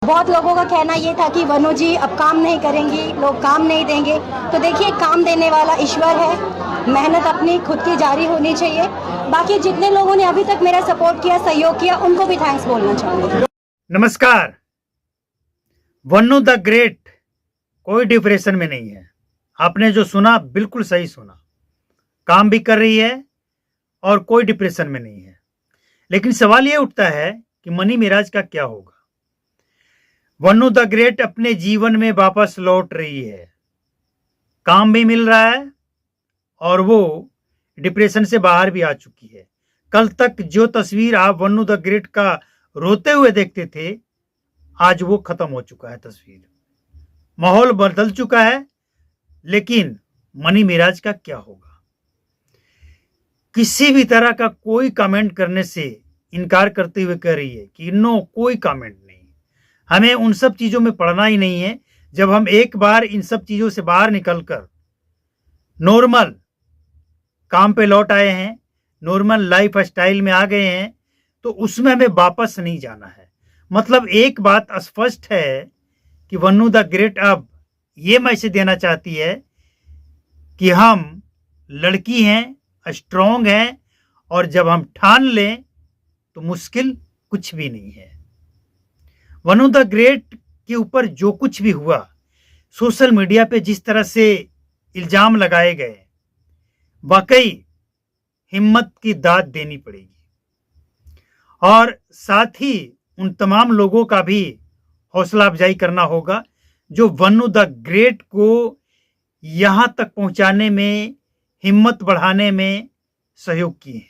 बहुत लोगों का कहना ये था कि वनु जी अब काम नहीं करेंगी, लोग काम नहीं देंगे। तो देखिए, काम देने वाला ईश्वर है। मेहनत अपनी खुद की जारी होनी चाहिए। बाकी जितने लोगों ने अभी तक मेरा सपोर्ट किया, सहयोग किया, उनको भी थैंक्स बोलना चाहूंगी। नमस्कार। वनु द ग्रेट कोई डिप्रेशन में नहीं है। आपने जो सुना बिल्कुल सही सुना। काम भी कर रही है और कोई डिप्रेशन में नहीं है। लेकिन सवाल ये उठता है कि मनी मिराज का क्या होगा। वनु द ग्रेट अपने जीवन में वापस लौट रही है। काम भी मिल रहा है और वो डिप्रेशन से बाहर भी आ चुकी है। कल तक जो तस्वीर आप वनु द ग्रेट का रोते हुए देखते थे, आज वो खत्म हो चुका है। तस्वीर, माहौल बदल चुका है। लेकिन मनी मिराज का क्या होगा? किसी भी तरह का कोई कमेंट करने से इनकार करते हुए कह रही है कि नो, कोई कमेंट नहीं, हमें उन सब चीजों में पड़ना ही नहीं है। जब हम एक बार इन सब चीजों से बाहर निकलकर नॉर्मल काम पे लौट आए हैं, नॉर्मल लाइफ स्टाइल में आ गए हैं, तो उसमें हमें वापस नहीं जाना है। मतलब एक बात स्पष्ट है कि वनु द ग्रेट अब ये मैसेज देना चाहती है कि हम लड़की हैं, स्ट्रांग हैं, और जब हम ठान लें तो मुश्किल कुछ भी नहीं है। वनु द ग्रेट के ऊपर जो कुछ भी हुआ, सोशल मीडिया पे जिस तरह से इल्जाम लगाए गए, वाकई हिम्मत की दाद देनी पड़ेगी। और साथ ही उन तमाम लोगों का भी हौसला अफजाई करना होगा जो वनु द ग्रेट को यहां तक पहुंचाने में, हिम्मत बढ़ाने में सहयोग किए हैं।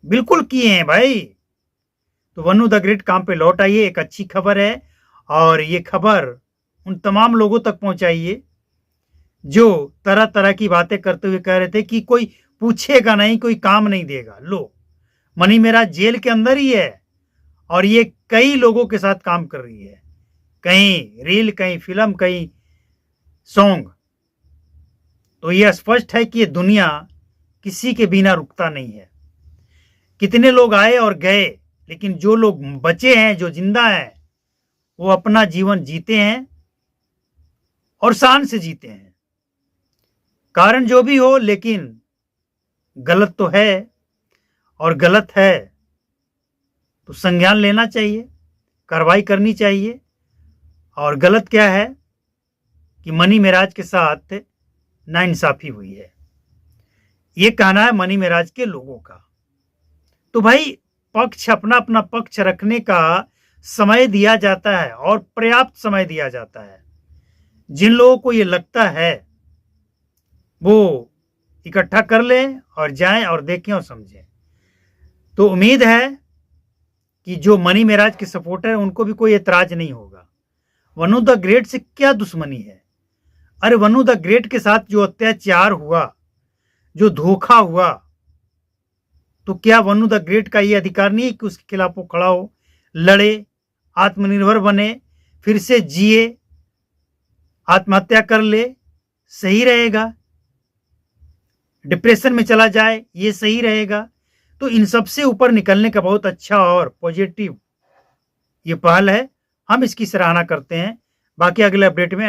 बिल्कुल किए हैं भाई। तो वनु द ग्रेट काम पे लौट आइए, एक अच्छी खबर है। और ये खबर उन तमाम लोगों तक पहुंचाइए जो तरह तरह की बातें करते हुए कह रहे थे कि कोई पूछेगा नहीं, कोई काम नहीं देगा। लो, मनी मिराज जेल के अंदर ही है और ये कई लोगों के साथ काम कर रही है। कहीं रील, कहीं फिल्म, कहीं सॉन्ग। तो यह स्पष्ट है कि ये दुनिया किसी के बिना रुकता नहीं है। कितने लोग आए और गए, लेकिन जो लोग बचे हैं, जो जिंदा हैं, वो अपना जीवन जीते हैं और शान से जीते हैं। कारण जो भी हो, लेकिन गलत तो है, और गलत है तो संज्ञान लेना चाहिए, कार्रवाई करनी चाहिए। और गलत क्या है कि मनी मिराज के साथ नाइंसाफी हुई है, ये कहना है मनी मिराज के लोगों का। तो भाई, पक्ष अपना अपना पक्ष रखने का समय दिया जाता है और पर्याप्त समय दिया जाता है। जिन लोगों को ये लगता है वो इकट्ठा कर लें और जाएं और देखें और समझें। तो उम्मीद है कि जो मनी मिराज के सपोर्टर हैं उनको भी कोई एतराज नहीं होगा। वनु द ग्रेट से क्या दुश्मनी है? अरे, वनु द ग्रेट के साथ जो अत्याचार हुआ, जो धोखा हुआ, तो क्या वनु द ग्रेट का ये अधिकार नहीं है कि उसके खिलाफ वो खड़ा हो, लड़े, आत्मनिर्भर बने, फिर से जिए, आत्महत्या कर ले? सही रहेगा? डिप्रेशन में चला जाए, ये सही रहेगा? तो इन सब से ऊपर निकलने का बहुत अच्छा और पॉजिटिव ये पहल है। हम इसकी सराहना करते हैं। बाकी अगले अपडेट में